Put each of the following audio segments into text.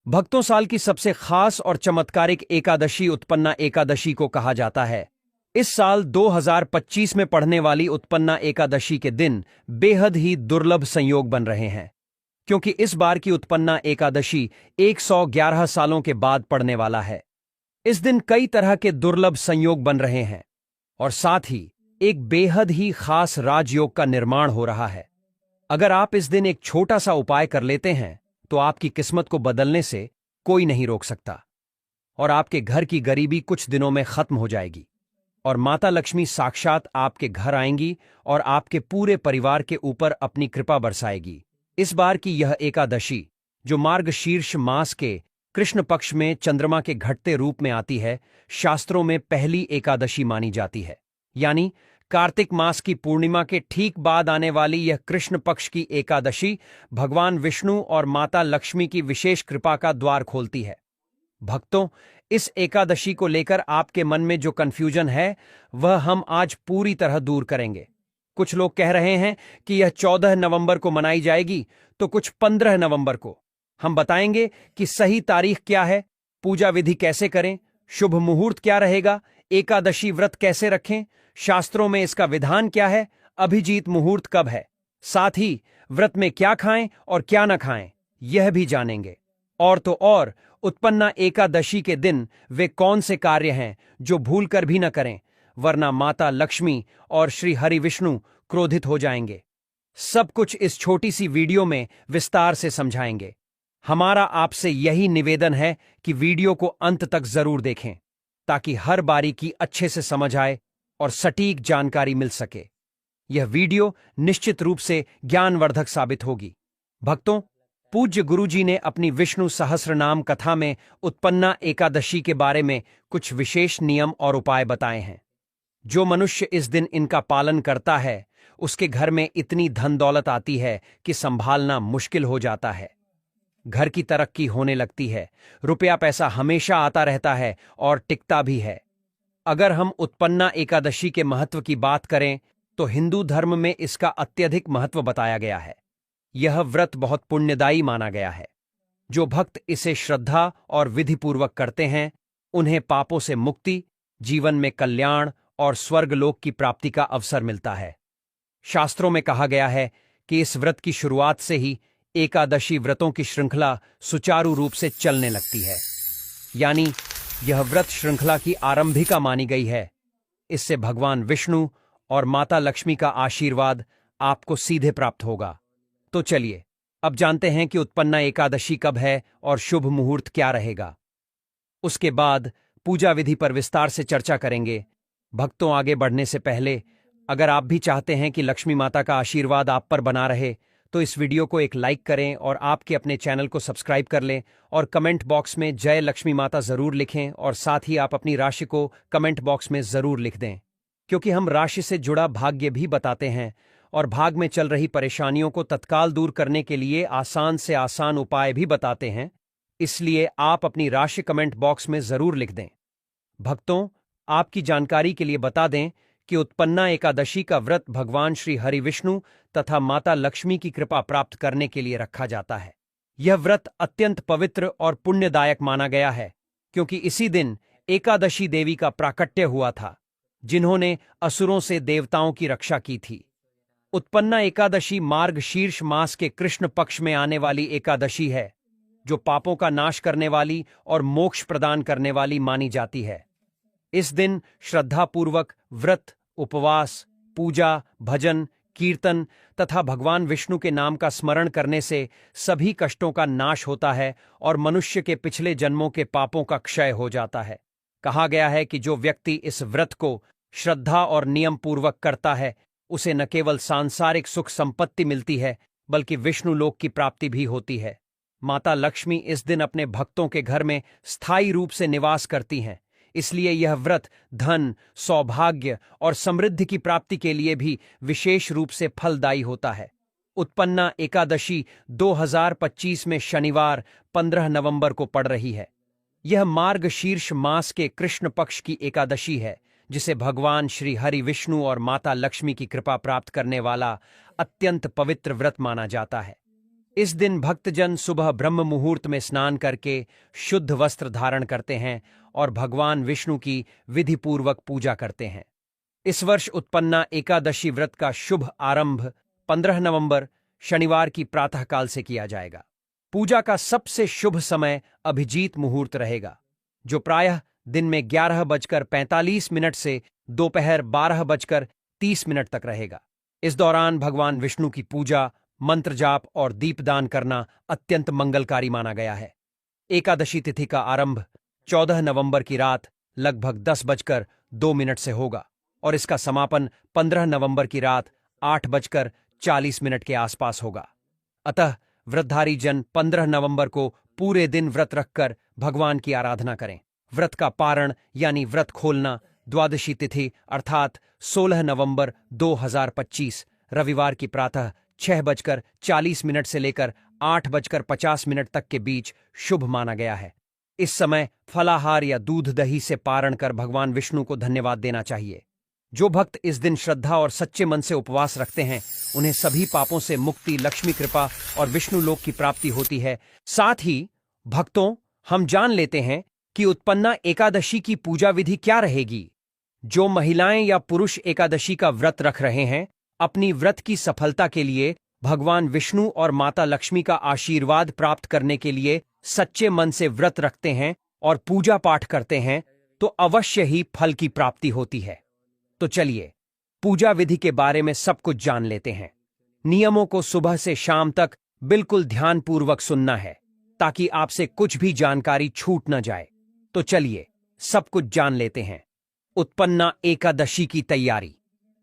भक्तों, साल की सबसे खास और चमत्कारिक एकादशी उत्पन्ना एकादशी को कहा जाता है। इस साल 2025 में पड़ने वाली उत्पन्ना एकादशी के दिन बेहद ही दुर्लभ संयोग बन रहे हैं, क्योंकि इस बार की उत्पन्ना एकादशी 111 सालों के बाद पड़ने वाला है। इस दिन कई तरह के दुर्लभ संयोग बन रहे हैं और साथ ही एक बेहद ही खास राजयोग का निर्माण हो रहा है। अगर आप इस दिन एक छोटा सा उपाय कर लेते हैं तो आपकी किस्मत को बदलने से कोई नहीं रोक सकता और आपके घर की गरीबी कुछ दिनों में खत्म हो जाएगी और माता लक्ष्मी साक्षात आपके घर आएंगी और आपके पूरे परिवार के ऊपर अपनी कृपा बरसाएगी। इस बार की यह एकादशी, जो मार्गशीर्ष मास के कृष्ण पक्ष में चंद्रमा के घटते रूप में आती है, शास्त्रों में पहली एकादशी मानी जाती है। यानी कार्तिक मास की पूर्णिमा के ठीक बाद आने वाली यह कृष्ण पक्ष की एकादशी भगवान विष्णु और माता लक्ष्मी की विशेष कृपा का द्वार खोलती है। भक्तों, इस एकादशी को लेकर आपके मन में जो कंफ्यूजन है वह हम आज पूरी तरह दूर करेंगे। कुछ लोग कह रहे हैं कि यह 14 नवंबर को मनाई जाएगी, तो कुछ 15 नवंबर को। हम बताएंगे कि सही तारीख क्या है, पूजा विधि कैसे करें, शुभ मुहूर्त क्या रहेगा, एकादशी व्रत कैसे रखें, शास्त्रों में इसका विधान क्या है, अभिजीत मुहूर्त कब है, साथ ही व्रत में क्या खाएं और क्या न खाएं, यह भी जानेंगे। और तो और, उत्पन्ना एकादशी के दिन वे कौन से कार्य हैं जो भूलकर भी न करें, वरना माता लक्ष्मी और श्री हरि विष्णु क्रोधित हो जाएंगे। सब कुछ इस छोटी सी वीडियो में विस्तार से समझाएंगे। हमारा आपसे यही निवेदन है कि वीडियो को अंत तक जरूर देखें, ताकि हर बारीकी अच्छे से समझ आए और सटीक जानकारी मिल सके। यह वीडियो निश्चित रूप से ज्ञानवर्धक साबित होगी। भक्तों, पूज्य गुरुजी ने अपनी विष्णु सहस्रनाम कथा में उत्पन्ना एकादशी के बारे में कुछ विशेष नियम और उपाय बताए हैं। जो मनुष्य इस दिन इनका पालन करता है, उसके घर में इतनी धन दौलत आती है कि संभालना मुश्किल हो जाता है। घर की तरक्की होने लगती है, रुपया पैसा हमेशा आता रहता है और टिकता भी है। अगर हम उत्पन्ना एकादशी के महत्व की बात करें तो हिंदू धर्म में इसका अत्यधिक महत्व बताया गया है। यह व्रत बहुत पुण्यदायी माना गया है। जो भक्त इसे श्रद्धा और विधिपूर्वक करते हैं, उन्हें पापों से मुक्ति, जीवन में कल्याण और स्वर्गलोक की प्राप्ति का अवसर मिलता है। शास्त्रों में कहा गया है कि इस व्रत की शुरुआत से ही एकादशी व्रतों की श्रृंखला सुचारू रूप से चलने लगती है। यानी यह व्रत श्रृंखला की आरंभिका मानी गई है। इससे भगवान विष्णु और माता लक्ष्मी का आशीर्वाद आपको सीधे प्राप्त होगा। तो चलिए अब जानते हैं कि उत्पन्ना एकादशी कब है और शुभ मुहूर्त क्या रहेगा। उसके बाद पूजा विधि पर विस्तार से चर्चा करेंगे। भक्तों, आगे बढ़ने से पहले अगर आप भी चाहते हैं कि लक्ष्मी माता का आशीर्वाद आप पर बना रहे, तो इस वीडियो को एक लाइक करें और आपके अपने चैनल को सब्सक्राइब कर लें और कमेंट बॉक्स में जय लक्ष्मी माता जरूर लिखें और साथ ही आप अपनी राशि को कमेंट बॉक्स में जरूर लिख दें, क्योंकि हम राशि से जुड़ा भाग्य भी बताते हैं और भाग में चल रही परेशानियों को तत्काल दूर करने के लिए आसान से आसान उपाय भी बताते हैं। इसलिए आप अपनी राशि कमेंट बॉक्स में जरूर लिख दें। भक्तों, आपकी जानकारी के लिए बता दें कि उत्पन्ना एकादशी का व्रत भगवान श्री हरि विष्णु तथा माता लक्ष्मी की कृपा प्राप्त करने के लिए रखा जाता है। यह व्रत अत्यंत पवित्र और पुण्यदायक माना गया है, क्योंकि इसी दिन एकादशी देवी का प्राकट्य हुआ था, जिन्होंने असुरों से देवताओं की रक्षा की थी। उत्पन्ना एकादशी मार्गशीर्ष मास के कृष्ण पक्ष में आने वाली एकादशी है, जो पापों का नाश करने वाली और मोक्ष प्रदान करने वाली मानी जाती है। इस दिन श्रद्धापूर्वक व्रत, उपवास, पूजा, भजन, कीर्तन तथा भगवान विष्णु के नाम का स्मरण करने से सभी कष्टों का नाश होता है और मनुष्य के पिछले जन्मों के पापों का क्षय हो जाता है। कहा गया है कि जो व्यक्ति इस व्रत को श्रद्धा और नियम पूर्वक करता है, उसे न केवल सांसारिक सुख संपत्ति मिलती है, बल्कि विष्णु लोक की प्राप्ति भी होती है। माता लक्ष्मी इस दिन अपने भक्तों के घर में स्थायी रूप से निवास करती हैं। इसलिए यह व्रत धन, सौभाग्य और समृद्धि की प्राप्ति के लिए भी विशेष रूप से फलदायी होता है। उत्पन्ना एकादशी 2025 में शनिवार 15 नवंबर को पड़ रही है। यह मार्गशीर्ष मास के कृष्ण पक्ष की एकादशी है, जिसे भगवान श्री हरि विष्णु और माता लक्ष्मी की कृपा प्राप्त करने वाला अत्यंत पवित्र व्रत माना जाता है। इस दिन भक्तजन सुबह ब्रह्म मुहूर्त में स्नान करके शुद्ध वस्त्र धारण करते हैं और भगवान विष्णु की विधिपूर्वक पूजा करते हैं। इस वर्ष उत्पन्ना एकादशी व्रत का शुभ आरंभ 15 नवंबर शनिवार की प्रातःकाल से किया जाएगा। पूजा का सबसे शुभ समय अभिजीत मुहूर्त रहेगा, जो प्रायः दिन में 11:45 से दोपहर 12:30 तक रहेगा। इस दौरान भगवान विष्णु की पूजा, मंत्र जाप और दीपदान करना अत्यंत मंगलकारी माना गया है। एकादशी तिथि का आरंभ 14 नवंबर की रात लगभग 10:02 से होगा और इसका समापन 15 नवंबर की रात 8:40 के आसपास होगा। अतः व्रतधारी जन 15 नवंबर को पूरे दिन व्रत रखकर भगवान की आराधना करें। व्रत का पारण यानी व्रत खोलना द्वादशी तिथि अर्थात 16 नवंबर 2025 रविवार की प्रातः 6:40 से लेकर 8:50 तक के बीच शुभ माना गया है। इस समय फलाहार या दूध दही से पारण कर भगवान विष्णु को धन्यवाद देना चाहिए। जो भक्त इस दिन श्रद्धा और सच्चे मन से उपवास रखते हैं, उन्हें सभी पापों से मुक्ति, लक्ष्मी कृपा और विष्णु लोक की प्राप्ति होती है। साथ ही भक्तों, हम जान लेते हैं कि उत्पन्ना एकादशी की पूजा विधि क्या रहेगी। जो महिलाएं या पुरुष एकादशी का व्रत रख रहे हैं, अपनी व्रत की सफलता के लिए भगवान विष्णु और माता लक्ष्मी का आशीर्वाद प्राप्त करने के लिए सच्चे मन से व्रत रखते हैं और पूजा पाठ करते हैं, तो अवश्य ही फल की प्राप्ति होती है। तो चलिए पूजा विधि के बारे में सब कुछ जान लेते हैं। नियमों को सुबह से शाम तक बिल्कुल ध्यानपूर्वक सुनना है, ताकि आपसे कुछ भी जानकारी छूट न जाए। तो चलिए सब कुछ जान लेते हैं। उत्पन्ना एकादशी की तैयारी।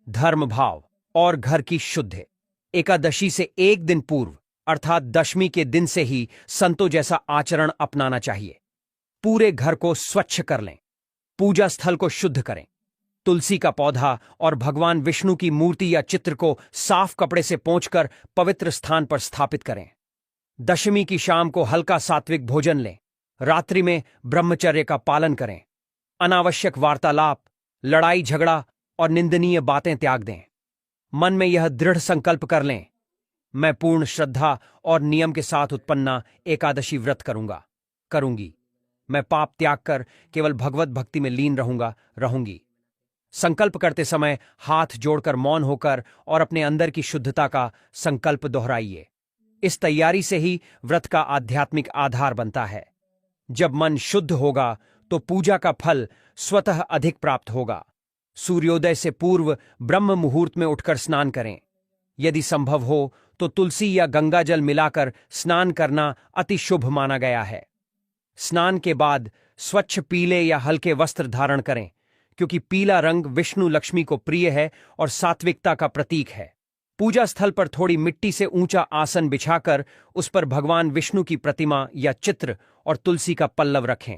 धर्म भाव और घर की शुद्ध। एकादशी से एक दिन पूर्व अर्थात दशमी के दिन से ही संतों जैसा आचरण अपनाना चाहिए। पूरे घर को स्वच्छ कर लें, पूजा स्थल को शुद्ध करें, तुलसी का पौधा और भगवान विष्णु की मूर्ति या चित्र को साफ कपड़े से पोंछकर पवित्र स्थान पर स्थापित करें। दशमी की शाम को हल्का सात्विक भोजन लें। रात्रि में ब्रह्मचर्य का पालन करें। अनावश्यक वार्तालाप, लड़ाई झगड़ा और निंदनीय बातें त्याग दें। मन में यह दृढ़ संकल्प कर लें, मैं पूर्ण श्रद्धा और नियम के साथ उत्पन्ना एकादशी व्रत करूंगी। मैं पाप त्याग कर केवल भगवत भक्ति में लीन रहूंगी। संकल्प करते समय हाथ जोड़कर मौन होकर और अपने अंदर की शुद्धता का संकल्प दोहराइए। इस तैयारी से ही व्रत का आध्यात्मिक आधार बनता है। जब मन शुद्ध होगा तो पूजा का फल स्वतः अधिक प्राप्त होगा। सूर्योदय से पूर्व ब्रह्म मुहूर्त में उठकर स्नान करें। यदि संभव हो तो तुलसी या गंगा जल मिलाकर स्नान करना अति शुभ माना गया है। स्नान के बाद स्वच्छ पीले या हल्के वस्त्र धारण करें, क्योंकि पीला रंग विष्णु लक्ष्मी को प्रिय है और सात्विकता का प्रतीक है। पूजा स्थल पर थोड़ी मिट्टी से ऊंचा आसन बिछाकर उस पर भगवान विष्णु की प्रतिमा या चित्र और तुलसी का पल्लव रखें।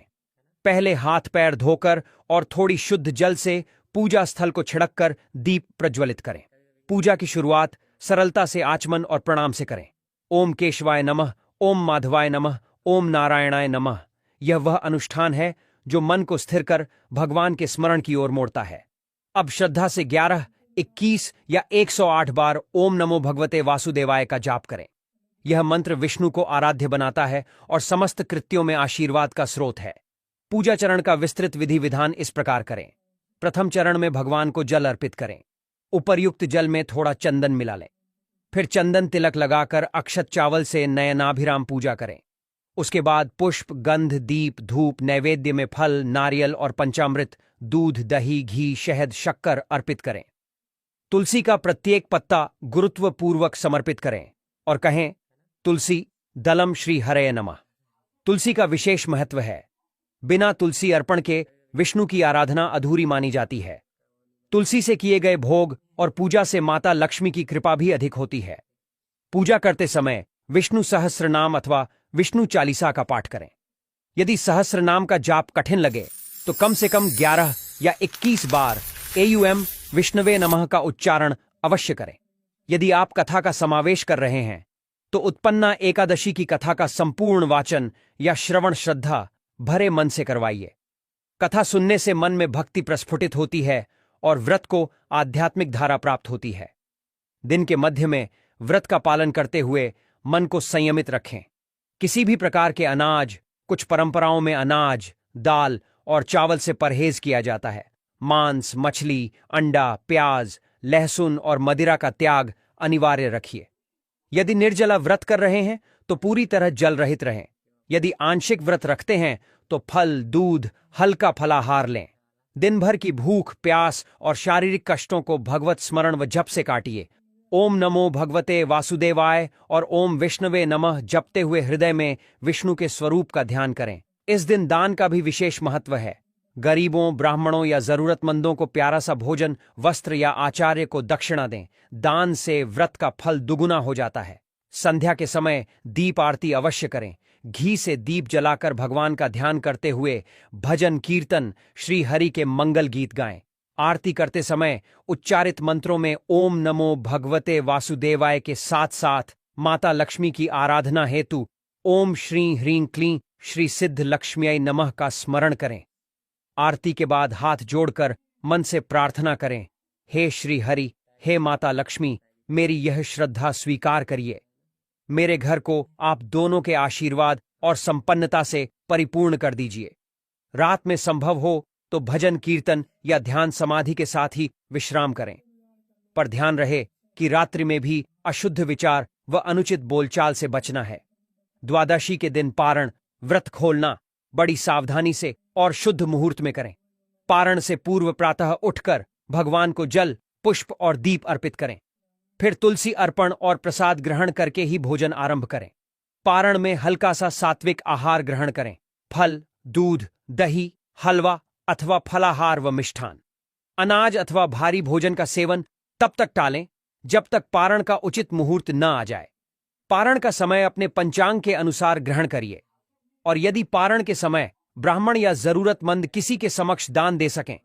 पहले हाथ पैर धोकर और थोड़ी शुद्ध जल से पूजा स्थल को छिड़ककर दीप प्रज्वलित करें। पूजा की शुरुआत सरलता से आचमन और प्रणाम से करें। ओम केशवाय नमः, ओम माधवाय नमः, ओम नारायणाय नमः। यह वह अनुष्ठान है जो मन को स्थिर कर भगवान के स्मरण की ओर मोड़ता है। अब श्रद्धा से 11, 21 या 108 बार ओम नमो भगवते वासुदेवाय का जाप करें। यह मंत्र विष्णु को आराध्य बनाता है और समस्त कृत्यों में आशीर्वाद का स्रोत है। पूजा चरण का विस्तृत विधि विधान इस प्रकार करें। प्रथम चरण में भगवान को जल अर्पित करें। उपर्युक्त जल में थोड़ा चंदन मिला लें। फिर चंदन तिलक लगाकर अक्षत चावल से नयनाभिराम पूजा करें। उसके बाद पुष्प, गंध, दीप, धूप, नैवेद्य में फल, नारियल और पंचामृत, दूध, दही, घी, शहद, शक्कर अर्पित करें। तुलसी का प्रत्येक पत्ता गुरुत्वपूर्वक समर्पित करें और कहें, तुलसी दलम श्री हरये नमः। तुलसी का विशेष महत्व है। बिना तुलसी अर्पण के विष्णु की आराधना अधूरी मानी जाती है। तुलसी से किए गए भोग और पूजा से माता लक्ष्मी की कृपा भी अधिक होती है। पूजा करते समय विष्णु सहस्र नाम अथवा विष्णु चालीसा का पाठ करें। यदि सहस्र नाम का जाप कठिन लगे तो कम से कम 11 या 21 बार एयुएम विष्णवे नमः का उच्चारण अवश्य करें। यदि आप कथा का समावेश कर रहे हैं तो उत्पन्ना एकादशी की कथा का संपूर्ण वाचन या श्रवण श्रद्धा भरे मन से करवाइए। कथा सुनने से मन में भक्ति प्रस्फुटित होती है और व्रत को आध्यात्मिक धारा प्राप्त होती है। दिन के मध्य में व्रत का पालन करते हुए मन को संयमित रखें। किसी भी प्रकार के अनाज, कुछ परंपराओं में अनाज, दाल और चावल से परहेज किया जाता है। मांस, मछली, अंडा, प्याज, लहसुन और मदिरा का त्याग अनिवार्य रखिए। यदि निर्जला व्रत कर रहे हैं तो पूरी तरह जल रहित रहें। यदि आंशिक व्रत रखते हैं तो फल, दूध, हल्का फलाहार लें। दिन भर की भूख, प्यास और शारीरिक कष्टों को भगवत स्मरण व जप से काटिए। ओम नमो भगवते वासुदेवाय और ओम विष्णवे नमः जपते हुए हृदय में विष्णु के स्वरूप का ध्यान करें। इस दिन दान का भी विशेष महत्व है। गरीबों, ब्राह्मणों या जरूरतमंदों को प्यारा सा भोजन, वस्त्र या आचार्य को दक्षिणा दें। दान से व्रत का फल दुगुना हो जाता है। संध्या के समय दीप आरती अवश्य करें। घी से दीप जलाकर भगवान का ध्यान करते हुए भजन, कीर्तन, श्री हरि के मंगल गीत गाएं। आरती करते समय उच्चारित मंत्रों में ओम नमो भगवते वासुदेवाय के साथ साथ माता लक्ष्मी की आराधना हेतु ओम श्री ह्रीं क्लीं श्री सिद्ध लक्ष्म्यै नमः का स्मरण करें। आरती के बाद हाथ जोड़कर मन से प्रार्थना करें, हे श्री हरि, हे माता लक्ष्मी, मेरी यह श्रद्धा स्वीकार करिए। मेरे घर को आप दोनों के आशीर्वाद और संपन्नता से परिपूर्ण कर दीजिए। रात में संभव हो तो भजन, कीर्तन या ध्यान समाधि के साथ ही विश्राम करें। पर ध्यान रहे कि रात्रि में भी अशुद्ध विचार व अनुचित बोलचाल से बचना है। द्वादशी के दिन पारण, व्रत खोलना बड़ी सावधानी से और शुद्ध मुहूर्त में करें। पारण से पूर्व प्रातः उठकर भगवान को जल, पुष्प और दीप अर्पित करें। फिर तुलसी अर्पण और प्रसाद ग्रहण करके ही भोजन आरंभ करें। पारण में हल्का सा सात्विक आहार ग्रहण करें। फल, दूध, दही, हलवा अथवा फलाहार व मिष्ठान। अनाज अथवा भारी भोजन का सेवन तब तक टालें जब तक पारण का उचित मुहूर्त न आ जाए। पारण का समय अपने पंचांग के अनुसार ग्रहण करिए और यदि पारण के समय ब्राह्मण या जरूरतमंद किसी के समक्ष दान दे सकें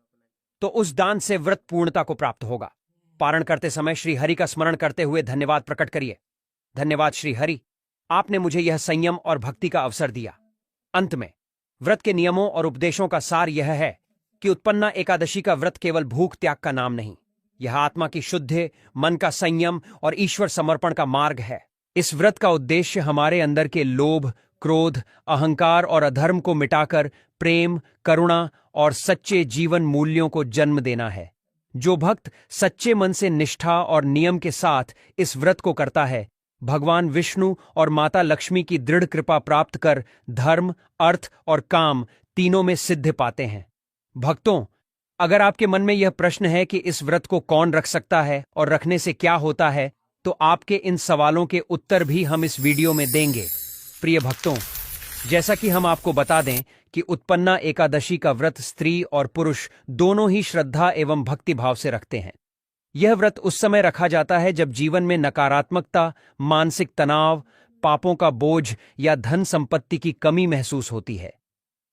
तो उस दान से व्रत पूर्णता को प्राप्त होगा। पारण करते समय श्री हरि का स्मरण करते हुए धन्यवाद प्रकट करिए। धन्यवाद श्री हरि, आपने मुझे यह संयम और भक्ति का अवसर दिया। अंत में व्रत के नियमों और उपदेशों का सार यह है कि उत्पन्ना एकादशी का व्रत केवल भूख त्याग का नाम नहीं, यह आत्मा की शुद्धि, मन का संयम और ईश्वर समर्पण का मार्ग है। इस व्रत का उद्देश्य हमारे अंदर के लोभ, क्रोध, अहंकार और अधर्म को मिटाकर प्रेम, करुणा और सच्चे जीवन मूल्यों को जन्म देना है। जो भक्त सच्चे मन से निष्ठा और नियम के साथ इस व्रत को करता है, भगवान विष्णु और माता लक्ष्मी की दृढ़ कृपा प्राप्त कर धर्म, अर्थ और काम तीनों में सिद्धि पाते हैं। भक्तों, अगर आपके मन में यह प्रश्न है कि इस व्रत को कौन रख सकता है और रखने से क्या होता है, तो आपके इन सवालों के उत्तर भी हम इस वीडियो में देंगे। प्रिय भक्तों, जैसा कि हम आपको बता दें कि उत्पन्ना एकादशी का व्रत स्त्री और पुरुष दोनों ही श्रद्धा एवं भक्ति भाव से रखते हैं। यह व्रत उस समय रखा जाता है जब जीवन में नकारात्मकता, मानसिक तनाव, पापों का बोझ या धन संपत्ति की कमी महसूस होती है।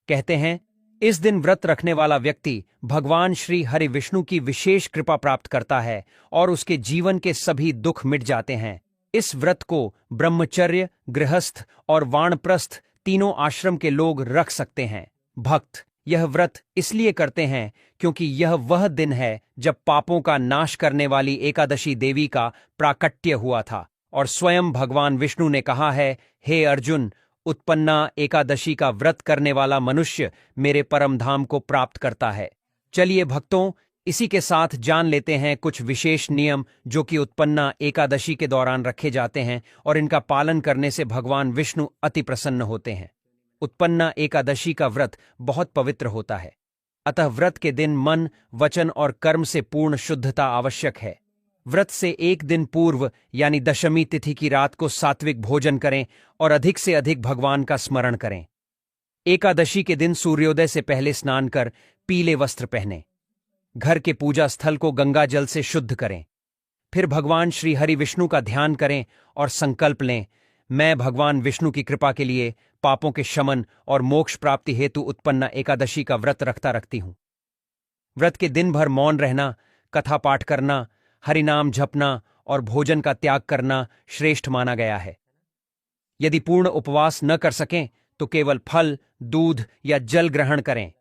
कहते हैं, इस दिन व्रत रखने वाला व्यक्ति भगवान श्री हरि विष्णु की विशेष कृपा प्राप्त करता है और उसके जीवन के सभी दुख मिट जाते हैं। इस व्रत को ब्रह्मचर्य, गृहस्थ और वानप्रस्थ तीनों आश्रम के लोग रख सकते हैं। भक्त यह व्रत इसलिए करते हैं क्योंकि यह वह दिन है जब पापों का नाश करने वाली एकादशी देवी का प्राकट्य हुआ था और स्वयं भगवान विष्णु ने कहा है, हे अर्जुन, उत्पन्ना एकादशी का व्रत करने वाला मनुष्य मेरे परम धाम को प्राप्त करता है। चलिए भक्तों, इसी के साथ जान लेते हैं कुछ विशेष नियम जो कि उत्पन्ना एकादशी के दौरान रखे जाते हैं और इनका पालन करने से भगवान विष्णु अति प्रसन्न होते हैं। उत्पन्ना एकादशी का व्रत बहुत पवित्र होता है, अतः व्रत के दिन मन, वचन और कर्म से पूर्ण शुद्धता आवश्यक है। व्रत से एक दिन पूर्व यानी दशमी तिथि की रात को सात्विक भोजन करें और अधिक से अधिक भगवान का स्मरण करें। एकादशी के दिन सूर्योदय से पहले स्नान कर पीले वस्त्र पहनें। घर के पूजा स्थल को गंगा जल से शुद्ध करें। फिर भगवान श्री हरि विष्णु का ध्यान करें और संकल्प लें, मैं भगवान विष्णु की कृपा के लिए पापों के शमन और मोक्ष प्राप्ति हेतु उत्पन्ना एकादशी का व्रत रखती हूं। व्रत के दिन भर मौन रहना, कथा पाठ करना, हरिनाम जपना और भोजन का त्याग करना श्रेष्ठ माना गया है। यदि पूर्ण उपवास न कर सकें तो केवल फल, दूध या जल ग्रहण करें।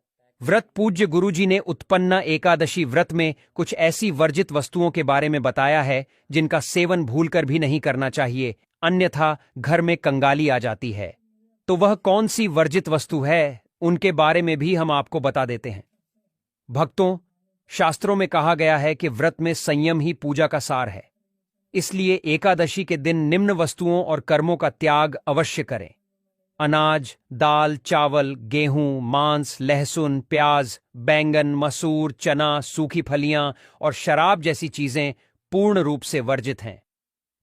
व्रत पूज्य गुरुजी ने उत्पन्ना एकादशी व्रत में कुछ ऐसी वर्जित वस्तुओं के बारे में बताया है जिनका सेवन भूलकर भी नहीं करना चाहिए। अन्यथा घर में कंगाली आ जाती है। तो वह कौन सी वर्जित वस्तु है, उनके बारे में भी हम आपको बता देते हैं। भक्तों, शास्त्रों में कहा गया है कि व्रत में संयम ही पूजा का सार है। इसलिए एकादशी के दिन निम्न वस्तुओं और कर्मों का त्याग अवश्य करें। अनाज, दाल, चावल, गेहूं, मांस, लहसुन, प्याज, बैंगन, मसूर, चना, सूखी फलियां और शराब जैसी चीजें पूर्ण रूप से वर्जित हैं।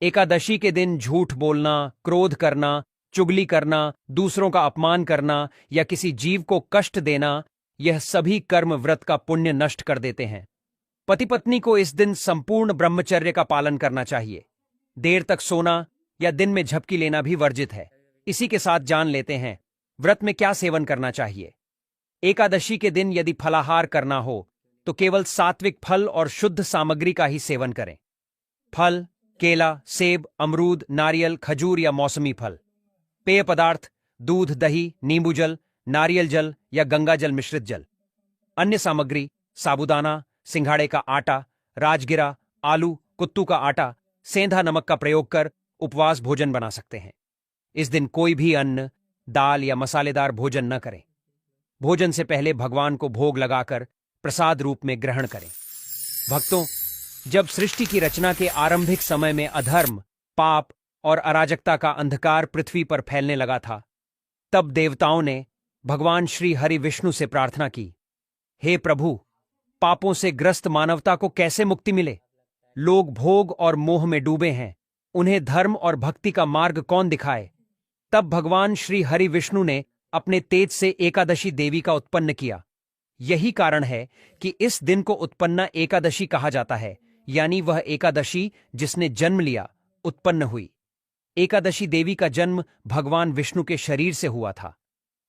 एकादशी के दिन झूठ बोलना, क्रोध करना, चुगली करना, दूसरों का अपमान करना या किसी जीव को कष्ट देना, यह सभी कर्म व्रत का पुण्य नष्ट कर देते हैं। पति पत्नी को इस दिन संपूर्ण ब्रह्मचर्य का पालन करना चाहिए। देर तक सोना या दिन में झपकी लेना भी वर्जित है। इसी के साथ जान लेते हैं व्रत में क्या सेवन करना चाहिए। एकादशी के दिन यदि फलाहार करना हो तो केवल सात्विक फल और शुद्ध सामग्री का ही सेवन करें। फल, केला, सेब, अमरूद, नारियल, खजूर या मौसमी फल। पेय पदार्थ, दूध, दही, नींबू जल, नारियल जल या गंगा जल मिश्रित जल। अन्य सामग्री, साबूदाना, सिंघाड़े का आटा, राजगिरा, आलू, कुत्तू का आटा, सेंधा नमक का प्रयोग कर उपवास भोजन बना सकते हैं। इस दिन कोई भी अन्न, दाल या मसालेदार भोजन न करें। भोजन से पहले भगवान को भोग लगाकर प्रसाद रूप में ग्रहण करें। भक्तों, जब सृष्टि की रचना के आरंभिक समय में अधर्म, पाप और अराजकता का अंधकार पृथ्वी पर फैलने लगा था, तब देवताओं ने भगवान श्री हरि विष्णु से प्रार्थना की, हे प्रभु, पापों से ग्रस्त मानवता को कैसे मुक्ति मिले? लोग भोग और मोह में डूबे हैं, उन्हें धर्म और भक्ति का मार्ग कौन दिखाए? तब भगवान श्री हरि विष्णु ने अपने तेज से एकादशी देवी का उत्पन्न किया। यही कारण है कि इस दिन को उत्पन्ना एकादशी कहा जाता है, यानी वह एकादशी जिसने जन्म लिया, उत्पन्न हुई। एकादशी देवी का जन्म भगवान विष्णु के शरीर से हुआ था।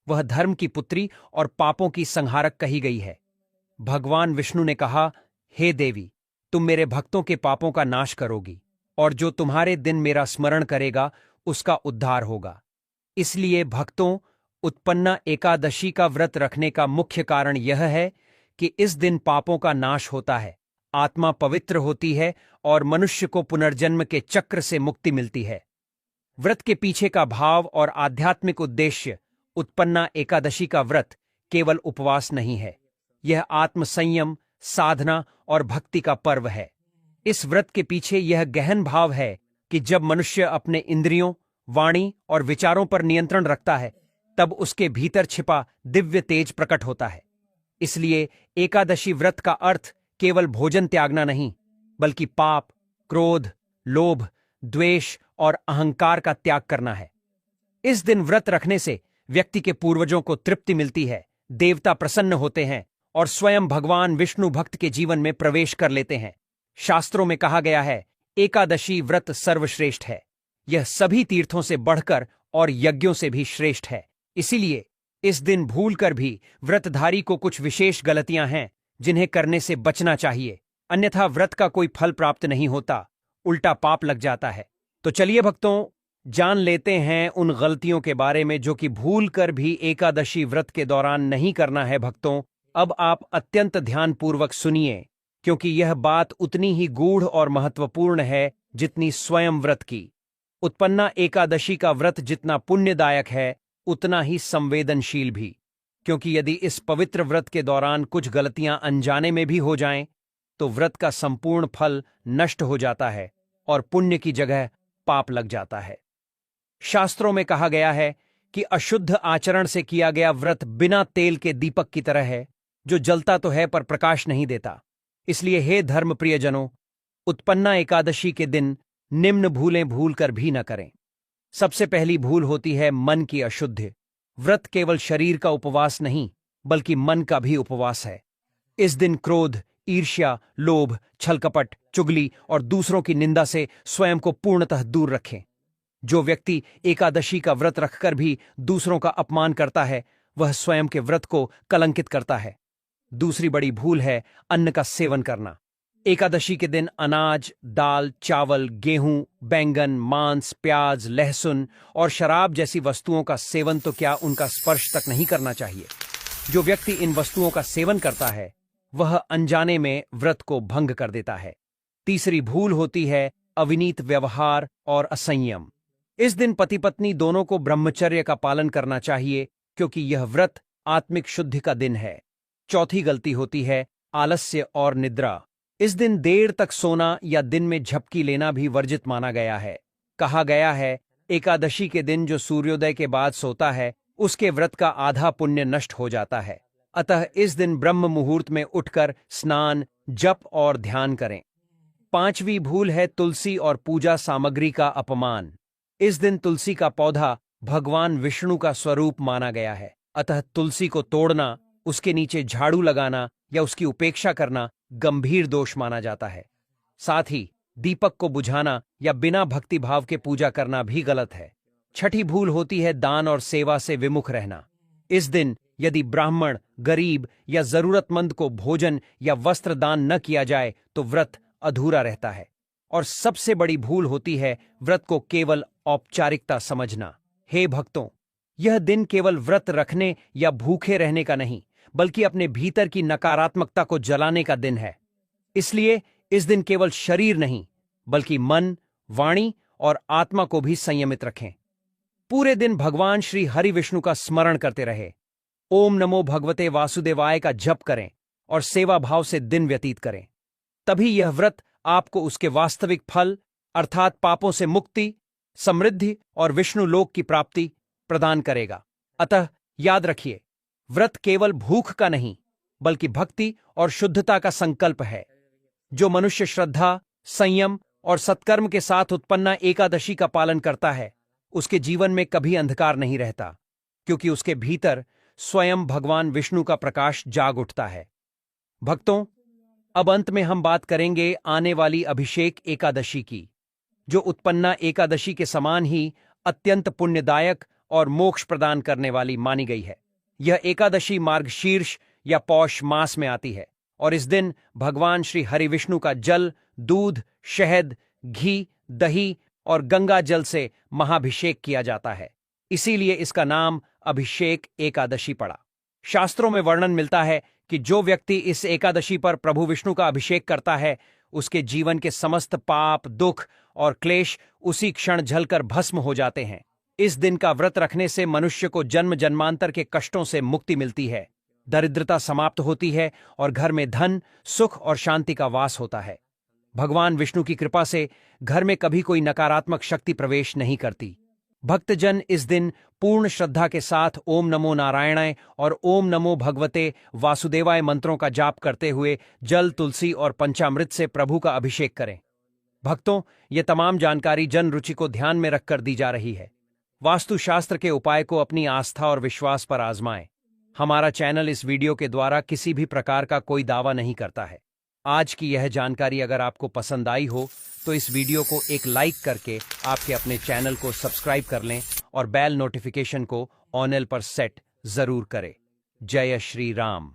वह धर्म की पुत्री और पापों की संहारक कही गई है। भगवान विष्णु ने कहा, हे देवी, तुम मेरे भक्तों के पापों का नाश करोगी और जो तुम्हारे दिन मेरा स्मरण करेगा उसका उद्धार होगा। इसलिए भक्तों, उत्पन्ना एकादशी का व्रत रखने का मुख्य कारण यह है कि इस दिन पापों का नाश होता है, आत्मा पवित्र होती है और मनुष्य को पुनर्जन्म के चक्र से मुक्ति मिलती है। व्रत के पीछे का भाव और आध्यात्मिक उद्देश्य उत्पन्ना एकादशी का व्रत केवल उपवास नहीं है, यह आत्मसंयम, साधना और भक्ति का पर्व है। इस व्रत के पीछे यह गहन भाव है कि जब मनुष्य अपने इंद्रियों, वाणी और विचारों पर नियंत्रण रखता है, तब उसके भीतर छिपा दिव्य तेज प्रकट होता है। इसलिए एकादशी व्रत का अर्थ केवल भोजन त्यागना नहीं, बल्कि पाप, क्रोध, लोभ, द्वेष और अहंकार का त्याग करना है। इस दिन व्रत रखने से व्यक्ति के पूर्वजों को तृप्ति मिलती है, देवता प्रसन्न होते हैं और स्वयं भगवान विष्णु भक्त के जीवन में प्रवेश कर लेते हैं। शास्त्रों में कहा गया है, एकादशी व्रत सर्वश्रेष्ठ है। यह सभी तीर्थों से बढ़कर और यज्ञों से भी श्रेष्ठ है। इसीलिए इस दिन भूलकर भी व्रतधारी को कुछ विशेष गलतियां हैं जिन्हें करने से बचना चाहिए, अन्यथा व्रत का कोई फल प्राप्त नहीं होता, उल्टा पाप लग जाता है। तो चलिए भक्तों, जान लेते हैं उन गलतियों के बारे में जो कि भूलकर भी एकादशी व्रत के दौरान नहीं करना है। भक्तों, अब आप अत्यंत ध्यानपूर्वक सुनिए, क्योंकि यह बात उतनी ही गूढ़ और महत्वपूर्ण है जितनी स्वयं व्रत की। उत्पन्ना एकादशी का व्रत जितना पुण्यदायक है, उतना ही संवेदनशील भी, क्योंकि यदि इस पवित्र व्रत के दौरान कुछ गलतियां अनजाने में भी हो जाएं, तो व्रत का संपूर्ण फल नष्ट हो जाता है और पुण्य की जगह पाप लग जाता है। शास्त्रों में कहा गया है कि अशुद्ध आचरण से किया गया व्रत बिना तेल के दीपक की तरह है, जो जलता तो है पर प्रकाश नहीं देता। इसलिए हे धर्म प्रियजनों, उत्पन्ना एकादशी के दिन निम्न भूलें भूल कर भी न करें। सबसे पहली भूल होती है मन की अशुद्धि। व्रत केवल शरीर का उपवास नहीं, बल्कि मन का भी उपवास है। इस दिन क्रोध, ईर्ष्या, लोभ, छलकपट, चुगली और दूसरों की निंदा से स्वयं को पूर्णतः दूर रखें। जो व्यक्ति एकादशी का व्रत रखकर भी दूसरों का अपमान करता है, वह स्वयं के व्रत को कलंकित करता है। दूसरी बड़ी भूल है अन्न का सेवन करना। एकादशी के दिन अनाज, दाल, चावल, गेहूं, बैंगन, मांस, प्याज, लहसुन और शराब जैसी वस्तुओं का सेवन तो क्या, उनका स्पर्श तक नहीं करना चाहिए। जो व्यक्ति इन वस्तुओं का सेवन करता है, वह अनजाने में व्रत को भंग कर देता है। तीसरी भूल होती है अविनीत व्यवहार और असंयम। इस दिन पति पत्नी दोनों को ब्रह्मचर्य का पालन करना चाहिए, क्योंकि यह व्रत आत्मिक शुद्धि का दिन है। चौथी गलती होती है आलस्य और निद्रा। इस दिन देर तक सोना या दिन में झपकी लेना भी वर्जित माना गया है। कहा गया है, एकादशी के दिन जो सूर्योदय के बाद सोता है उसके व्रत का आधा पुण्य नष्ट हो जाता है। अतः इस दिन ब्रह्म मुहूर्त में उठकर स्नान, जप और ध्यान करें। पांचवी भूल है तुलसी और पूजा सामग्री का अपमान। इस दिन तुलसी का पौधा भगवान विष्णु का स्वरूप माना गया है, अतः तुलसी को तोड़ना, उसके नीचे झाड़ू लगाना या उसकी उपेक्षा करना गंभीर दोष माना जाता है। साथ ही दीपक को बुझाना या बिना भक्ति भाव के पूजा करना भी गलत है। छठी भूल होती है दान और सेवा से विमुख रहना। इस दिन यदि ब्राह्मण, गरीब या जरूरतमंद को भोजन या वस्त्र दान न किया जाए तो व्रत अधूरा रहता है। और सबसे बड़ी भूल होती है व्रत को केवल औपचारिकता समझना। हे भक्तों, यह दिन केवल व्रत रखने या भूखे रहने का नहीं, बल्कि अपने भीतर की नकारात्मकता को जलाने का दिन है। इसलिए इस दिन केवल शरीर नहीं, बल्कि मन, वाणी और आत्मा को भी संयमित रखें। पूरे दिन भगवान श्री हरि विष्णु का स्मरण करते रहे। ओम नमो भगवते वासुदेवाय का जप करें और सेवा भाव से दिन व्यतीत करें। तभी यह व्रत आपको उसके वास्तविक फल अर्थात पापों से मुक्ति, समृद्धि और विष्णु लोक की प्राप्ति प्रदान करेगा। अतः याद रखिए, व्रत केवल भूख का नहीं, बल्कि भक्ति और शुद्धता का संकल्प है। जो मनुष्य श्रद्धा, संयम और सत्कर्म के साथ उत्पन्ना एकादशी का पालन करता है, उसके जीवन में कभी अंधकार नहीं रहता, क्योंकि उसके भीतर स्वयं भगवान विष्णु का प्रकाश जाग उठता है। भक्तों, अब अंत में हम बात करेंगे आने वाली अभिषेक एकादशी की, जो उत्पन्ना एकादशी के समान ही अत्यंत पुण्यदायक और मोक्ष प्रदान करने वाली मानी गई है। यह एकादशी मार्गशीर्ष या पौष मास में आती है और इस दिन भगवान श्री हरि विष्णु का जल, दूध, शहद, घी, दही और गंगा जल से महाभिषेक किया जाता है। इसीलिए इसका नाम अभिषेक एकादशी पड़ा। शास्त्रों में वर्णन मिलता है कि जो व्यक्ति इस एकादशी पर प्रभु विष्णु का अभिषेक करता है, उसके जीवन के समस्त पाप, दुख और क्लेश उसी क्षण जलकर भस्म हो जाते हैं। इस दिन का व्रत रखने से मनुष्य को जन्म जन्मांतर के कष्टों से मुक्ति मिलती है, दरिद्रता समाप्त होती है और घर में धन, सुख और शांति का वास होता है। भगवान विष्णु की कृपा से घर में कभी कोई नकारात्मक शक्ति प्रवेश नहीं करती। भक्तजन इस दिन पूर्ण श्रद्धा के साथ ओम नमो नारायणाय और ओम नमो भगवते वासुदेवाय मंत्रों का जाप करते हुए जल, तुलसी और पंचामृत से प्रभु का अभिषेक करें। भक्तों, ये तमाम जानकारी जन रुचि को ध्यान में रखकर दी जा रही है। वास्तुशास्त्र के उपाय को अपनी आस्था और विश्वास पर आजमाएं। हमारा चैनल इस वीडियो के द्वारा किसी भी प्रकार का कोई दावा नहीं करता है। आज की यह जानकारी अगर आपको पसंद आई हो तो इस वीडियो को एक लाइक करके आपके अपने चैनल को सब्सक्राइब कर लें और बेल नोटिफिकेशन को ऑन पर सेट जरूर करें। जय श्री राम।